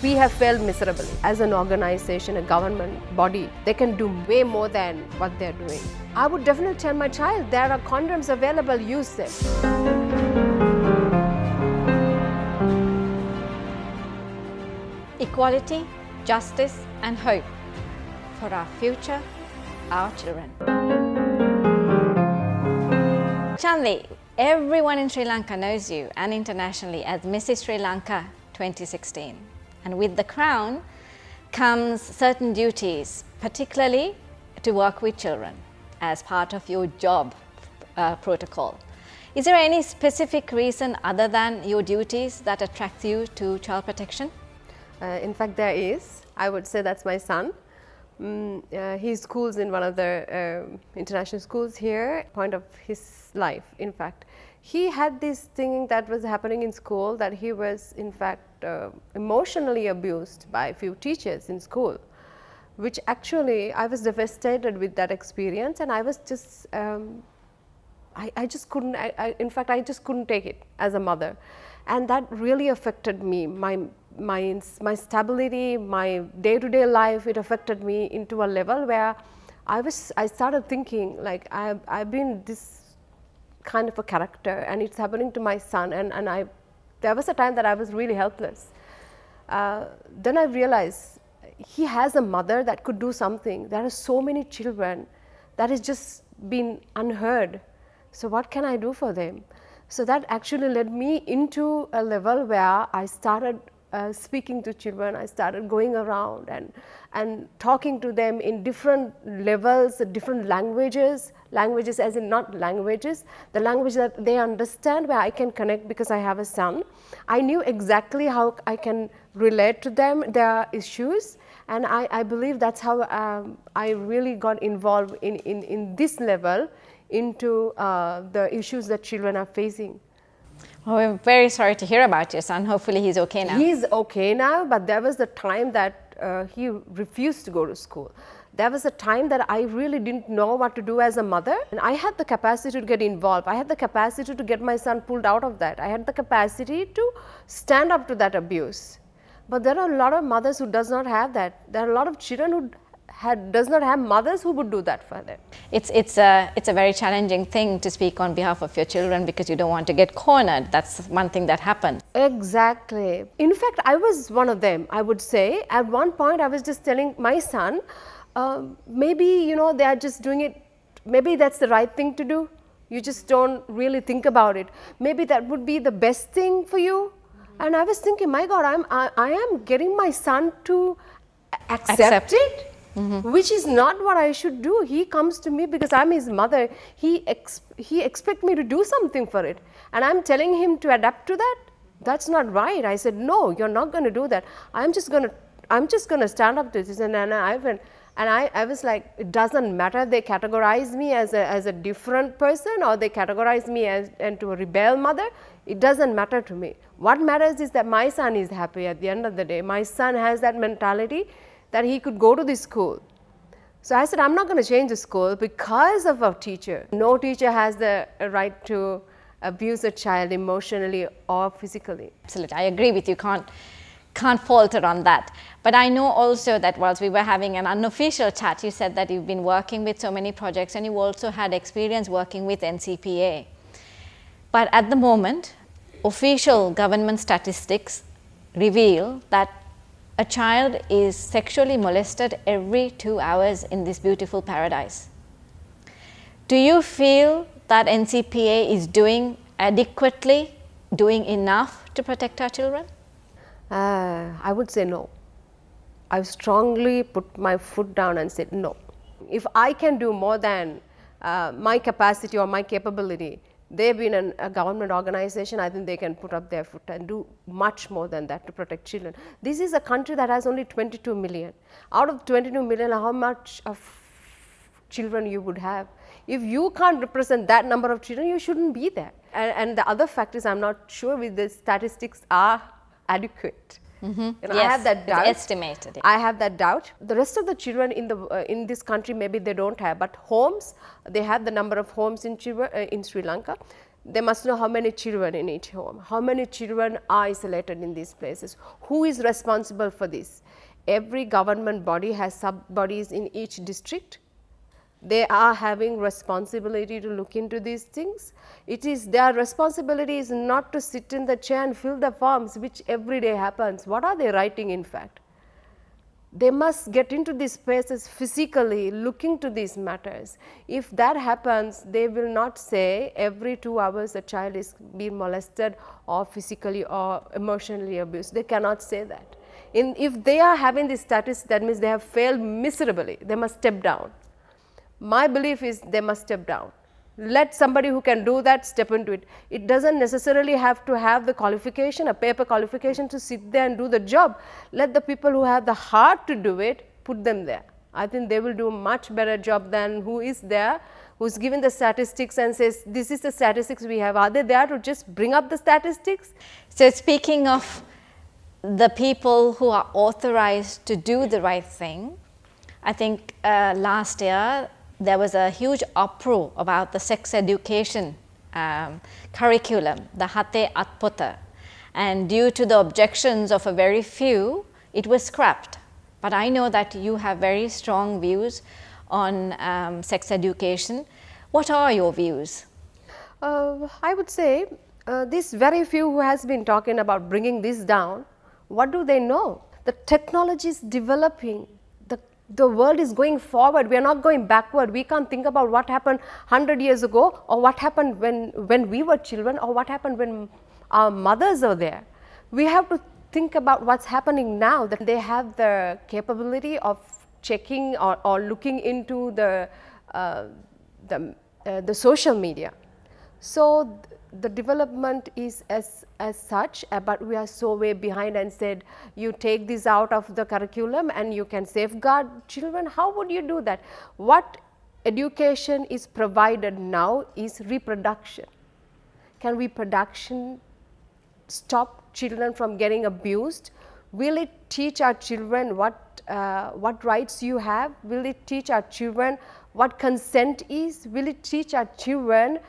we have failed miserably. As an organization, a government body, they can do way more than what they're doing. I would definitely tell my child, there are condoms available, use them. Equality, justice and hope for our future, our children. Chandi, everyone in Sri Lanka knows you and internationally as Mrs. Sri Lanka 2016. And with the crown comes certain duties, particularly to work with children as part of your job protocol. Is there any specific reason other than your duties that attracts you to child protection? In fact, there is. I would say that's my son. He schools in one of the international schools here, point of his life, in fact. He had this thing that was happening in school, that he was in fact emotionally abused by a few teachers in school, which actually I was devastated with that experience, and I was just, I just couldn't, in fact I just couldn't take it as a mother, and that really affected me, my stability, my day-to-day life. It affected me into a level where I started thinking like I've been this kind of a character and it's happening to my son, and there was a time that I was really helpless. Then I realized he has a mother that could do something. There are so many children that is just been unheard. So what can I do for them? So that actually led me into a level where I started speaking to children. I started going around and talking to them in different levels, different languages as in not languages, the language that they understand, where I can connect because I have a son. I knew exactly how I can relate to them, their issues, and I believe that's how I really got involved in this level into the issues that children are facing. Oh, we're very sorry to hear about your son. Hopefully he's okay now. He's okay now, but there was the time that he refused to go to school. There was a time that I really didn't know what to do as a mother, and I had the capacity to get involved. I had the capacity to get my son pulled out of that. I had the capacity to stand up to that abuse. But there are a lot of mothers who does not have that. There are a lot of children who does not have mothers who would do that for them. It's a very challenging thing to speak on behalf of your children because you don't want to get cornered. That's one thing that happens. Exactly. In fact, I was one of them, I would say. At one point, I was just telling my son, maybe, they are just doing it, maybe that's the right thing to do. You just don't really think about it. Maybe that would be the best thing for you. And I was thinking, my God, I am getting my son to accept it. Mm-hmm. Which is not what I should do. He comes to me because I'm his mother. He expects me to do something for it, and I'm telling him to adapt to that. That's not right. I said, no, you're not going to do that. I'm just going to stand up to this. And I was like, it doesn't matter. They categorize me as a different person, or they categorize me as into a rebel mother. It doesn't matter to me. What matters is that my son is happy at the end of the day. My son has that mentality that he could go to this school. So I said, I'm not going to change the school because of a teacher. No teacher has the right to abuse a child emotionally or physically. Absolutely, I agree with you. Can't falter on that. But I know also that whilst we were having an unofficial chat, you said that you've been working with so many projects and you also had experience working with NCPA. But at the moment, official government statistics reveal that a child is sexually molested every 2 hours in this beautiful paradise. Do you feel that NCPA is doing adequately, doing enough to protect our children? I would say no. I strongly put my foot down and said no. If I can do more than my capacity or my capability, they've been a government organization, I think they can put up their foot and do much more than that to protect children. This is a country that has only 22 million. Out of 22 million, how much of children you would have? If you can't represent that number of children, you shouldn't be there. And the other fact is, I'm not sure if the statistics are adequate. Mm-hmm. Yes, I have that doubt. It's estimated. I have that doubt. The rest of the children in this country, maybe they don't have, but homes, they have the number of homes in Sri Lanka. They must know how many children in each home, how many children are isolated in these places, who is responsible for this. Every government body has sub-bodies in each district. They are having responsibility to look into these things. It is their responsibility is not to sit in the chair and fill the forms, which every day happens. What are they writing in fact? They must get into these spaces physically, looking to these matters. If that happens, they will not say every 2 hours a child is being molested or physically or emotionally abused. They cannot say that. If they are having this status, that means they have failed miserably. They must step down. My belief is they must step down. Let somebody who can do that step into it. It doesn't necessarily have to have the qualification, a paper qualification to sit there and do the job. Let the people who have the heart to do it, put them there. I think they will do a much better job than who is there, who's given the statistics and says, this is the statistics we have. Are they there to just bring up the statistics? So speaking of the people who are authorized to do the right thing, I think last year there was a huge uproar about the sex education curriculum, the Hate Atpota, and due to the objections of a very few, it was scrapped. But I know that you have very strong views on sex education. What are your views? I would say these very few who has been talking about bringing this down, what do they know? The technology is developing. The world is going forward. We are not going backward. We can't think about what happened 100 years ago, or what happened when we were children, or what happened when our mothers are there. We have to think about what's happening now, that they have the capability of checking or looking into the social media. So the development is as such, but we are so way behind and said, you take this out of the curriculum and you can safeguard children. How would you do that? What education is provided now is reproduction. Can reproduction stop children from getting abused? Will it teach our children what rights you have? Will it teach our children what consent is? Will it teach our children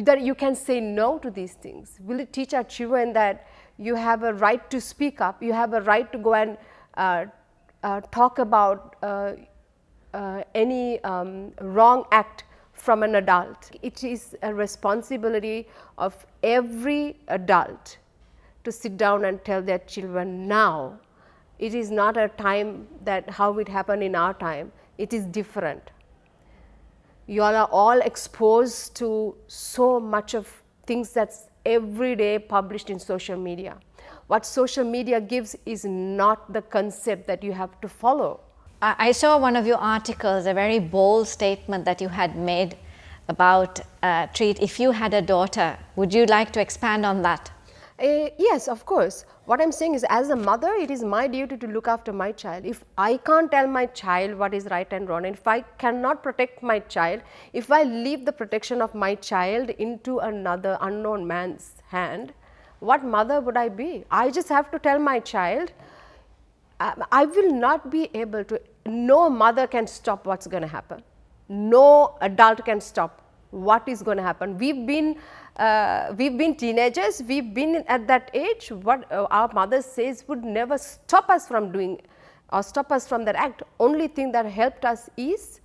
that you can say no to these things? Will it teach our children that you have a right to speak up, you have a right to go and talk about any wrong act from an adult? It is a responsibility of every adult to sit down and tell their children now. It is not a time that how it happened in our time. It is different. You all are all exposed to so much of things that's every day published in social media. What social media gives is not the concept that you have to follow. I saw one of your articles, a very bold statement that you had made about if you had a daughter. Would you like to expand on that? Yes, of course. What I'm saying is, as a mother, it is my duty to look after my child. If I can't tell my child what is right and wrong, and if I cannot protect my child, if I leave the protection of my child into another unknown man's hand, what mother would I be? I just have to tell my child, I will not be able to, no mother can stop what's going to happen. No adult can stop what is going to happen. We've been teenagers, we've been at that age. What our mother says would never stop us from doing or stop us from that act. Only thing that helped us is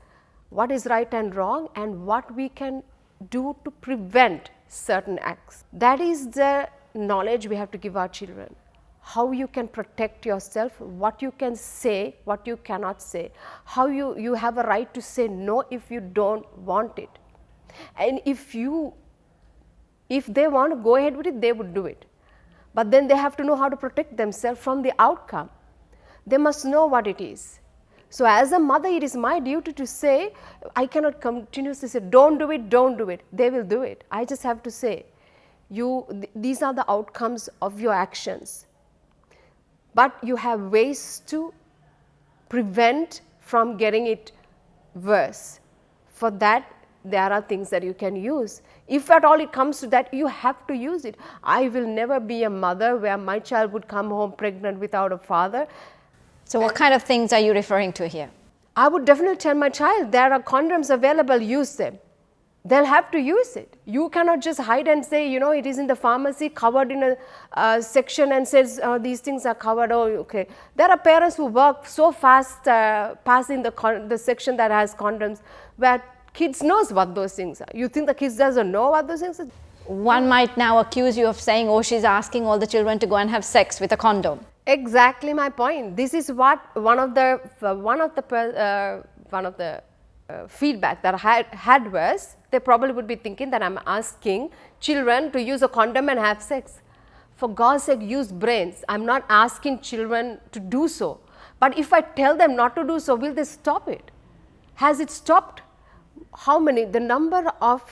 what is right and wrong and what we can do to prevent certain acts. That is the knowledge we have to give our children. How you can protect yourself, what you can say, what you cannot say, how you have a right to say no if you don't want it. And if they want to go ahead with it, they would do it. But then they have to know how to protect themselves from the outcome. They must know what it is. So as a mother, it is my duty to say, I cannot continuously say, don't do it, don't do it. They will do it. I just have to say, these are the outcomes of your actions. But you have ways to prevent from getting it worse. For that, there are things that you can use. If at all it comes to that, you have to use it. I will never be a mother where my child would come home pregnant without a father. So what kind of things are you referring to here? I would definitely tell my child, there are condoms available, use them. They'll have to use it. You cannot just hide and say, you know, it is in the pharmacy covered in a section and says these things are covered. Oh, okay. There are parents who work so fast passing the section that has condoms where kids knows what those things are. You think the kids doesn't know what those things are? One might now accuse you of saying, oh, she's asking all the children to go and have sex with a condom. Exactly my point. This is what one of the feedback that I had was, they probably would be thinking that I'm asking children to use a condom and have sex. For God's sake, use brains. I'm not asking children to do so. But if I tell them not to do so, will they stop it? Has it stopped? How many? The number of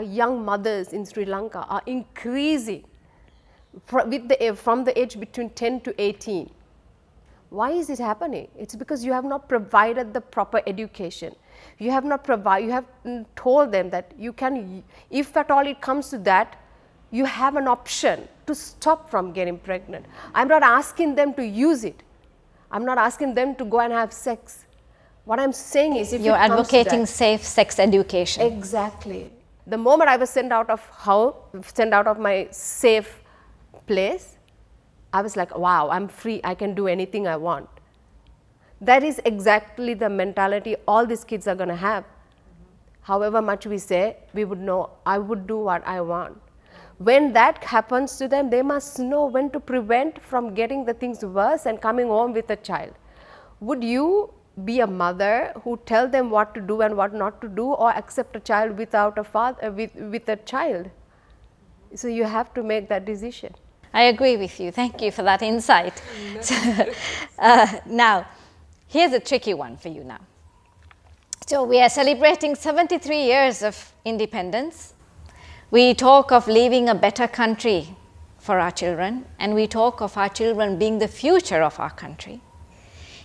young mothers in Sri Lanka are increasing from the age between 10 to 18. Why is it happening? It's because you have not provided the proper education. You have not told them that you can, if at all it comes to that, you have an option to stop from getting pregnant. I'm not asking them to use it. I'm not asking them to go and have sex. What I'm saying is, if you're it comes advocating to that, safe sex education. Exactly. The moment I was sent out of my safe place, I was like, wow, I'm free, I can do anything I want. That is exactly the mentality all these kids are going to have. However much we say, we would know, I would do what I want. When that happens to them, they must know when to prevent from getting the things worse and coming home with a child. Would you be a mother who tell them what to do and what not to do, or accept a child without a father, with a child? So you have to make that decision. I agree with you. Thank you for that insight. Now, here's a tricky one for you now. So we are celebrating 73 years of independence. We talk of leaving a better country for our children, and we talk of our children being the future of our country.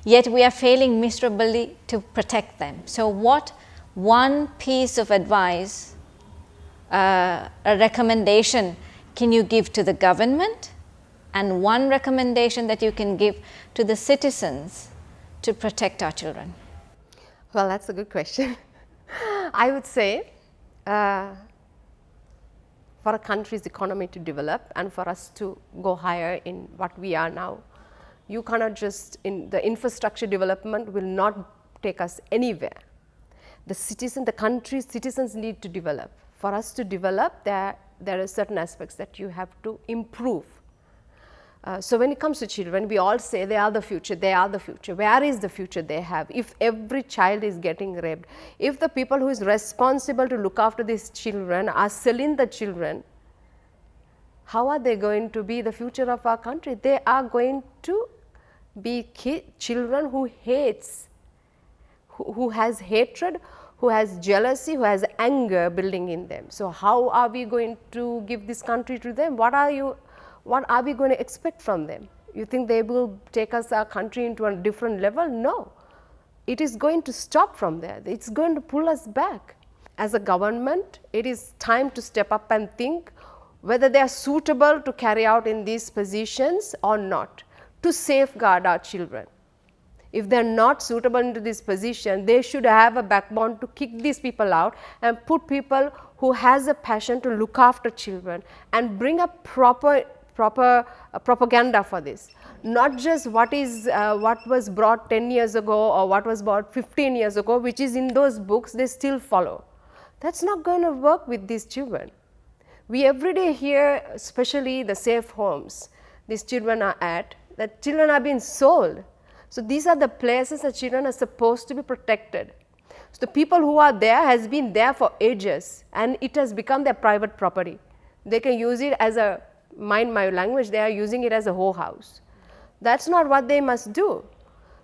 Yet we are failing miserably to protect them. So what one piece of advice, a recommendation, can you give to the government, and one recommendation that you can give to the citizens to protect our children? Well, that's a good question. I would say for a country's economy to develop and for us to go higher in what we are now, you cannot just, the infrastructure development will not take us anywhere. The country's citizens need to develop. For us to develop, there are certain aspects that you have to improve. So when it comes to children, we all say they are the future, they are the future. Where is the future they have? If every child is getting raped, if the people who is responsible to look after these children are selling the children, how are they going to be the future of our country? They are going to be children who hates, who has hatred, who has jealousy, who has anger building in them. So how are we going to give this country to them? What are we going to expect from them? You think they will take our country into a different level? No. It is going to stop from there. It's going to pull us back. As a government, it is time to step up and think whether they are suitable to carry out in these positions or not, to safeguard our children. If they are not suitable into this position, they should have a backbone to kick these people out and put people who has a passion to look after children and bring a proper propaganda for this. Not just what was brought 10 years ago or what was brought 15 years ago, which is in those books, they still follow. That's not going to work with these children. We every day hear, especially the safe homes these children are at, that children are being sold. So these are the places that children are supposed to be protected. So the people who are there has been there for ages, and it has become their private property. They can use it as a, mind my language, they are using it as a whorehouse. That's not what they must do.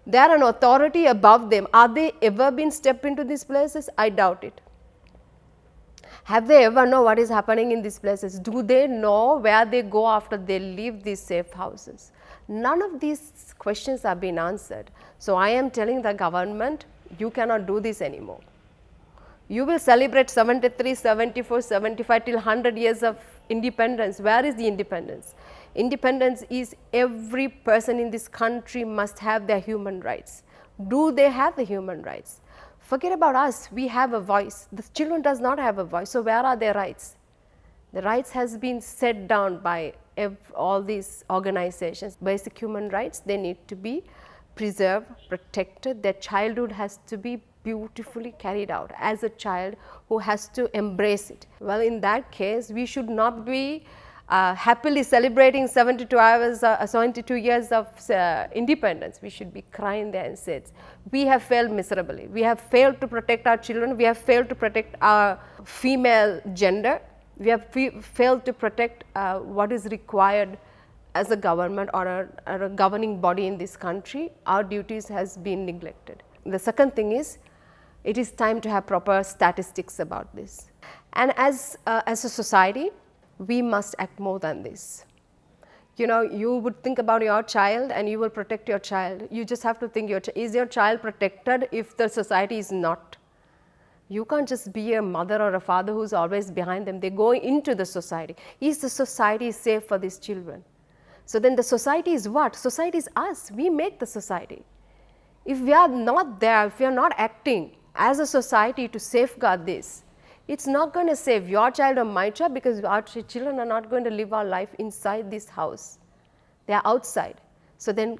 They are an authority above them. Are they ever been stepped into these places? I doubt it. Have they ever know what is happening in these places? Do they know where they go after they leave these safe houses? None of these questions have been answered. So I am telling the government, you cannot do this anymore. You will celebrate 73, 74, 75 till 100 years of independence. Where is the independence? Independence is every person in this country must have their human rights. Do they have the human rights? Forget about us, we have a voice. The children does not have a voice, so where are their rights? The rights has been set down by all these organizations. Basic human rights, they need to be preserved, protected. Their childhood has to be beautifully carried out as a child who has to embrace it. Well, in that case, we should not be happily celebrating 72 years of independence. We should be crying there and say, we have failed miserably. We have failed to protect our children. We have failed to protect our female gender. We have failed to protect what is required as a government or a governing body in this country. Our duties has been neglected. The second thing is, it is time to have proper statistics about this. And as a society, we must act more than this. You know, you would think about your child and you will protect your child. You just have to think, is your child protected if the society is not? You can't just be a mother or a father who's always behind them. They go into the society. Is the society safe for these children? So then the society is what? Society is us. We make the society. If we are not there, if we are not acting as a society to safeguard this, it's not going to save your child or my child, because our children are not going to live our life inside this house. They are outside. So then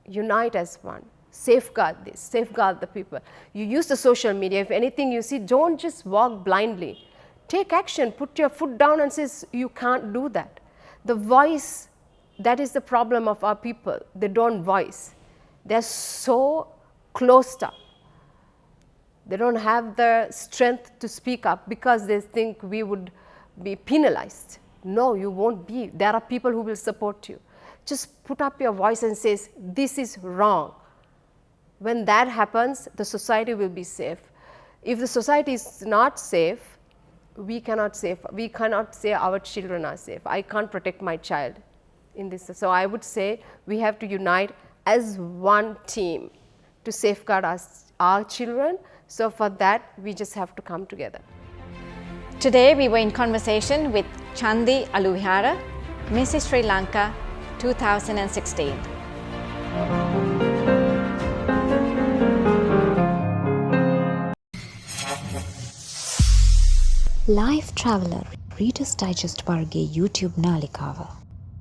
unite as one. Safeguard this, safeguard the people. You use the social media. If anything you see, don't just walk blindly. Take action, put your foot down and says, you can't do that. The voice, that is the problem of our people. They don't voice. They're so closed up. They don't have the strength to speak up because they think we would be penalized. No, you won't be. There are people who will support you. Just put up your voice and says, this is wrong. When that happens, the society will be safe. If the society is not safe, we cannot say our children are safe. I can't protect my child in this. So I would say we have to unite as one team to safeguard our children. So for that, we just have to come together. Today we were in conversation with Chandi Aluwihare, Mrs. Sri Lanka 2016. Lifetraveler Reader's Digest Barge YouTube Nalikawa.